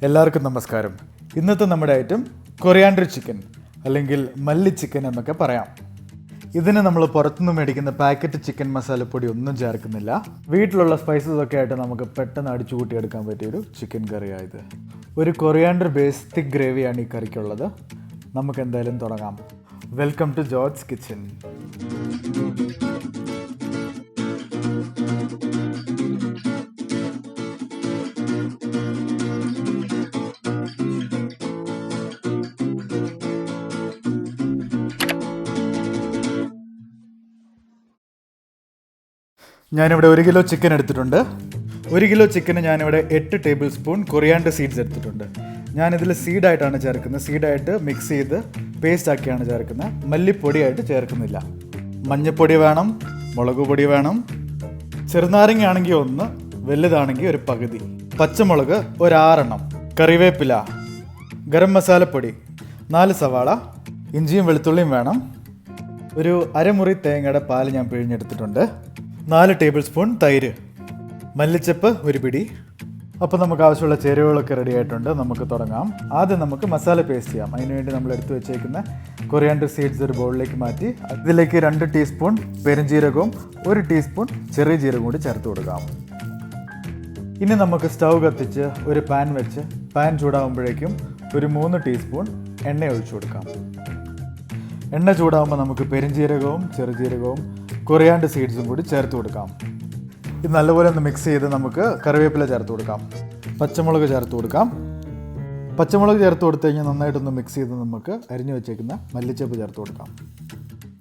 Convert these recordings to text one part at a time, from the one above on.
എല്ലാവർക്കും നമസ്കാരം. ഇന്നത്തെ നമ്മുടെ ഐറ്റം കൊറിയാണ്ടർ ചിക്കൻ അല്ലെങ്കിൽ മല്ലി ചിക്കൻ എന്നൊക്കെ പറയാം. ഇതിന് നമ്മൾ പുറത്തുനിന്ന് മേടിക്കുന്ന പാക്കറ്റ് ചിക്കൻ മസാലപ്പൊടി ഒന്നും ചേർക്കുന്നില്ല. വീട്ടിലുള്ള സ്പൈസസ് ഒക്കെ ആയിട്ട് നമുക്ക് പെട്ടെന്ന് അടിച്ചു കൂട്ടിയെടുക്കാൻ പറ്റിയൊരു ചിക്കൻ കറിയായത്. ഒരു കൊറിയാണ്ടർ ബേസ് തിക്ക് ഗ്രേവിയാണ് ഈ കറിക്കുള്ളത്. നമുക്ക് എന്തായാലും തുടങ്ങാം. Welcome to George kitchen. ഞാനിവിടെ 1 കിലോ ചിക്കൻ എടുത്തിട്ടുണ്ട്. 1 കിലോ ചിക്കന് ഞാനിവിടെ 8 ടേബിൾ സ്പൂൺ കൊറിയാണ്ടർ സീഡ്സ് എടുത്തിട്ടുണ്ട്. ഞാനിതിൽ സീഡായിട്ടാണ് ചേർക്കുന്നത്. സീഡായിട്ട് മിക്സ് ചെയ്ത് പേസ്റ്റ് ആക്കിയാണ് ചേർക്കുന്നത്. മല്ലിപ്പൊടിയായിട്ട് ചേർക്കുന്നില്ല. മഞ്ഞൾപ്പൊടി വേണം, മുളക് പൊടി വേണം, ചെറുനാരങ്ങ ആണെങ്കിൽ 1, വലുതാണെങ്കിൽ ഒരു പകുതി, പച്ചമുളക് ഒരു 6 എണ്ണം, കറിവേപ്പില, ഗരം മസാലപ്പൊടി, 4 സവാള, ഇഞ്ചിയും വെളുത്തുള്ളിയും വേണം, ഒരു അരമുറി തേങ്ങയുടെ പാല് ഞാൻ പിഴിഞ്ഞെടുത്തിട്ടുണ്ട്, 4 ടേബിൾ സ്പൂൺ തൈര്, മല്ലിച്ചപ്പ് ഒരു പിടി. അപ്പോൾ നമുക്ക് ആവശ്യമുള്ള ചേരുവകളൊക്കെ റെഡി ആയിട്ടുണ്ട്. നമുക്ക് തുടങ്ങാം. ആദ്യം നമുക്ക് മസാല പേസ്റ്റ് ചെയ്യാം. അതിനുവേണ്ടി നമ്മൾ എടുത്തു വെച്ചേക്കുന്ന കൊറിയാണ്ടർ സീഡ്സ് ഒരു ബൗളിലേക്ക് മാറ്റി ഇതിലേക്ക് 2 ടീസ്പൂൺ പെരുംജീരകവും 1 ടീസ്പൂൺ ചെറിയ ജീരകവും കൂടി ചേർത്ത് കൊടുക്കാം. ഇനി നമുക്ക് സ്റ്റൗ കത്തിച്ച് ഒരു പാൻ വെച്ച് പാൻ ചൂടാകുമ്പോഴേക്കും ഒരു 3 ടീസ്പൂൺ എണ്ണ ഒഴിച്ചു കൊടുക്കാം. എണ്ണ ചൂടാകുമ്പോൾ നമുക്ക് പെരുംജീരകവും ചെറുജീരകവും കൊറിയാണ്ടർ സീഡ്സും കൂടി ചേർത്ത് കൊടുക്കാം. ഇത് നല്ലപോലെ ഒന്ന് മിക്സ് ചെയ്ത് നമുക്ക് കറിവേപ്പില ചേർത്ത് കൊടുക്കാം. പച്ചമുളക് ചേർത്ത് കൊടുക്കാം. പച്ചമുളക് ചേർത്ത് കൊടുത്തു കഴിഞ്ഞാൽ നന്നായിട്ടൊന്ന് മിക്സ് ചെയ്ത് നമുക്ക് അരിഞ്ഞു വെച്ചേക്കുന്ന മല്ലിച്ചപ്പ് ചേർത്ത് കൊടുക്കാം.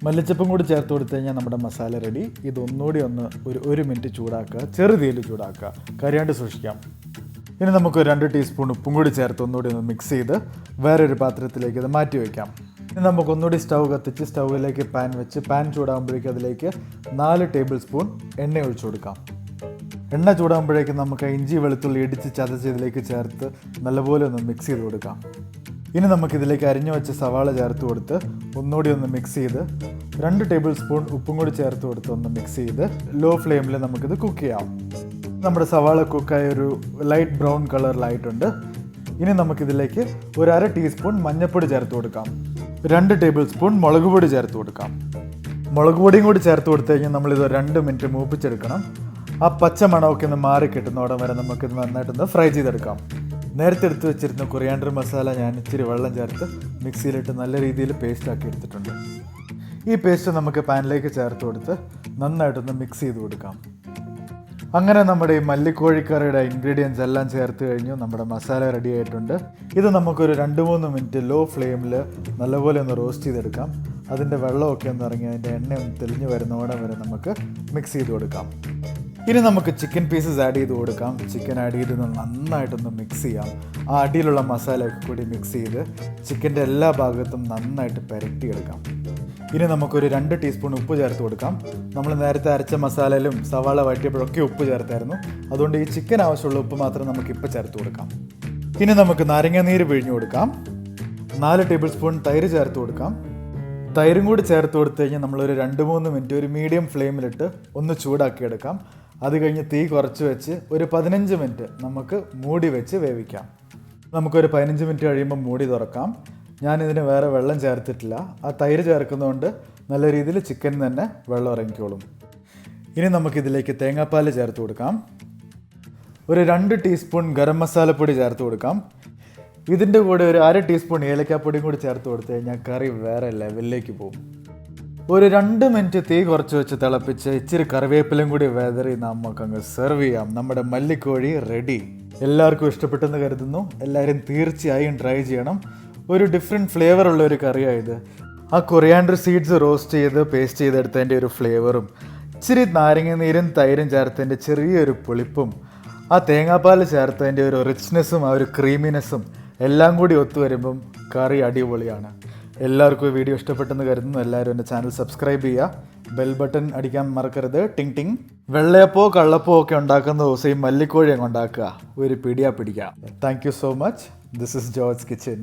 മല്ലിച്ചപ്പും കൂടി ചേർത്ത് കൊടുത്തു കഴിഞ്ഞാൽ നമ്മുടെ മസാല റെഡി. ഇതൊന്നുകൂടി ഒന്ന് ഒരു മിനിറ്റ് ചൂടാക്കുക, ചെറുതീയിൽ ചൂടാക്കുക, കരിയാണ്ട് സൂക്ഷിക്കാം. ഇനി നമുക്ക് 2 ടീസ്പൂൺ ഉപ്പും കൂടി ചേർത്ത് ഒന്നുകൂടി ഒന്ന് മിക്സ് ചെയ്ത് വേറൊരു പാത്രത്തിലേക്ക് ഇത് മാറ്റി വയ്ക്കാം. ഇനി നമുക്ക് ഒന്നുകൂടി സ്റ്റൗ കത്തിച്ച് സ്റ്റൗവിലേക്ക് പാൻ വെച്ച് പാൻ ചൂടാകുമ്പോഴേക്കും അതിലേക്ക് 4 ടേബിൾ സ്പൂൺ എണ്ണ ഒഴിച്ചു കൊടുക്കാം. എണ്ണ ചൂടാകുമ്പോഴേക്കും നമുക്ക് ഇഞ്ചി വെളുത്തുള്ളി ഇടിച്ച് ചതച്ച് ഇതിലേക്ക് ചേർത്ത് നല്ലപോലെ ഒന്ന് മിക്സ് ചെയ്ത് കൊടുക്കാം. ഇനി നമുക്കിതിലേക്ക് അരിഞ്ഞു വെച്ച സവാള ചേർത്ത് കൊടുത്ത് ഒന്നുകൂടി ഒന്ന് മിക്സ് ചെയ്ത് 2 ടേബിൾ സ്പൂൺ ഉപ്പും കൂടി ചേർത്ത് കൊടുത്ത് ഒന്ന് മിക്സ് ചെയ്ത് ലോ ഫ്ലെയിമിൽ നമുക്കിത് കുക്ക് ചെയ്യാം. നമ്മുടെ സവാള കുക്കായ ഒരു ലൈറ്റ് ബ്രൗൺ കളറിലായിട്ടുണ്ട്. ഇനി നമുക്കിതിലേക്ക് ഒരു 1/2 ടീസ്പൂൺ മഞ്ഞൾപ്പൊടി ചേർത്ത് കൊടുക്കാം. 2 ടേബിൾ സ്പൂൺ മുളക് പൊടി ചേർത്ത് കൊടുക്കാം. മുളക് പൊടിയും കൂടി ചേർത്ത് കൊടുത്തു കഴിഞ്ഞാൽ നമ്മളിത് 2 മിനിറ്റ് മൂപ്പിച്ചെടുക്കണം. ആ പച്ച മണമൊക്കെ ഒന്ന് മാറി കിട്ടുന്നോടം വരെ നമുക്കിത് നന്നായിട്ടൊന്ന് ഫ്രൈ ചെയ്തെടുക്കാം. നേരത്തെ എടുത്ത് വെച്ചിരുന്ന കൊറിയാണ്ടർ മസാല ഞാൻ ഇച്ചിരി വെള്ളം ചേർത്ത് മിക്സിയിലിട്ട് നല്ല രീതിയിൽ പേസ്റ്റ് ആക്കി എടുത്തിട്ടുണ്ട്. ഈ പേസ്റ്റ് നമുക്ക് പാനിലേക്ക് ചേർത്ത് കൊടുത്ത് നന്നായിട്ടൊന്ന് മിക്സ് ചെയ്ത് കൊടുക്കാം. അങ്ങനെ നമ്മുടെ ഈ മല്ലിക്കോഴിക്കറിയുടെ ഇൻഗ്രീഡിയൻസ് എല്ലാം ചേർത്ത് കഴിഞ്ഞു. നമ്മുടെ മസാല റെഡി ആയിട്ടുണ്ട്. ഇത് നമുക്കൊരു 2-3 മിനിറ്റ് ലോ ഫ്ലെയിമിൽ നല്ലപോലെ ഒന്ന് റോസ്റ്റ് ചെയ്തെടുക്കാം. അതിൻ്റെ വെള്ളമൊക്കെ ഒന്ന് ഇറങ്ങി അതിൻ്റെ എണ്ണ ഒന്ന് തെളിഞ്ഞ് വരുന്നോടെ വരെ നമുക്ക് മിക്സ് ചെയ്ത് കൊടുക്കാം. ഇനി നമുക്ക് ചിക്കൻ പീസസ് ആഡ് ചെയ്ത് കൊടുക്കാം. ചിക്കൻ ആഡ് ചെയ്ത് നന്നായിട്ടൊന്ന് മിക്സ് ചെയ്യാം. ആ അടിയിലുള്ള മസാലയൊക്കെ കൂടി മിക്സ് ചെയ്ത് ചിക്കൻ്റെ എല്ലാ ഭാഗത്തും നന്നായിട്ട് പുരട്ടിയെടുക്കാം. ഇനി നമുക്കൊരു 2 ടീസ്പൂൺ ഉപ്പ് ചേർത്ത് കൊടുക്കാം. നമ്മൾ നേരത്തെ അരച്ച മസാലയിലും സവാള വഴറ്റിയപ്പോഴൊക്കെ ഉപ്പ് ചേർത്തായിരുന്നു. അതുകൊണ്ട് ഈ ചിക്കൻ ആവശ്യമുള്ള ഉപ്പ് മാത്രം നമുക്കിപ്പോൾ ചേർത്ത് കൊടുക്കാം. ഇനി നമുക്ക് നാരങ്ങാനീര് പിഴിഞ്ഞു കൊടുക്കാം. 4 ടേബിൾ സ്പൂൺ തൈര് ചേർത്ത് കൊടുക്കാം. തൈരും കൂടി ചേർത്ത് കൊടുത്തു കഴിഞ്ഞാൽ നമ്മളൊരു 2-3 മിനിറ്റ് ഒരു മീഡിയം ഫ്ലെയിമിലിട്ട് ഒന്ന് ചൂടാക്കിയെടുക്കാം. അത് കഴിഞ്ഞ് തീ കുറച്ച് വെച്ച് ഒരു 15 മിനിറ്റ് നമുക്ക് മൂടി വെച്ച് വേവിക്കാം. നമുക്കൊരു 15 മിനിറ്റ് കഴിയുമ്പോൾ മൂടി തുറക്കാം. ഞാനിതിന് വേറെ വെള്ളം ചേർത്തിട്ടില്ല. ആ തൈര് ചേർക്കുന്നതുകൊണ്ട് നല്ല രീതിയിൽ ചിക്കൻ തന്നെ വെള്ളം ഇറങ്ങിക്കോളും. ഇനി നമുക്കിതിലേക്ക് തേങ്ങാപ്പാൽ ചേർത്ത് കൊടുക്കാം. ഒരു 2 ടീസ്പൂൺ ഗരം മസാലപ്പൊടി ചേർത്ത് കൊടുക്കാം. ഇതിൻ്റെ കൂടെ ഒരു 1/2 ടീസ്പൂൺ ഏലക്കാപ്പൊടിയും കൂടി ചേർത്ത് കൊടുത്തു കഴിഞ്ഞാൽ കറി വേറെ ലെവലിലേക്ക് പോകും. ഒരു 2 മിനിറ്റ് തീ കുറച്ച് വെച്ച് തിളപ്പിച്ച് ഇച്ചിരി കറിവേപ്പിലും കൂടി വെതറി നമുക്കങ്ങ് സെർവ് ചെയ്യാം. നമ്മുടെ മല്ലിക്കോഴി റെഡി. എല്ലാവർക്കും ഇഷ്ടപ്പെട്ടെന്ന് കരുതുന്നു. എല്ലാവരും തീർച്ചയായും ട്രൈ ചെയ്യണം. ഒരു ഡിഫറെൻറ്റ് ഫ്ലേവറുള്ള ഒരു കറിയായത്. ആ കൊറിയാണ്ടർ സീഡ്സ് റോസ്റ്റ് ചെയ്ത് പേസ്റ്റ് ചെയ്തെടുത്തതിൻ്റെ ഒരു ഫ്ലേവറും ഇച്ചിരി നാരങ്ങ നീരും തൈരും ചേർത്തതിൻ്റെ ചെറിയൊരു പുളിപ്പും ആ തേങ്ങാപ്പാൽ ചേർത്തതിൻ്റെ ഒരു റിച്ച്നെസ്സും ആ ഒരു ക്രീമിനെസ്സും എല്ലാം കൂടി ഒത്തുവരുമ്പം കറി അടിപൊളിയാണ്. എല്ലാവർക്കും ഈ വീഡിയോ ഇഷ്ടപ്പെട്ടെന്ന് കരുതുന്നു. എല്ലാവരും എൻ്റെ ചാനൽ സബ്സ്ക്രൈബ് ചെയ്യുക. ബെൽ ബട്ടൺ അടിക്കാൻ മറക്കരുത്. ടിങ് ടിങ്. വെള്ളയപ്പോ കള്ളപ്പോ ഒക്കെ ഉണ്ടാക്കുന്ന ദിവസം ഈ മല്ലിക്കോഴി അങ്ങ് ഉണ്ടാക്കുക. ഒരു പിടിയാ പിടിക്കുക. Thank you so much. This is George kitchen.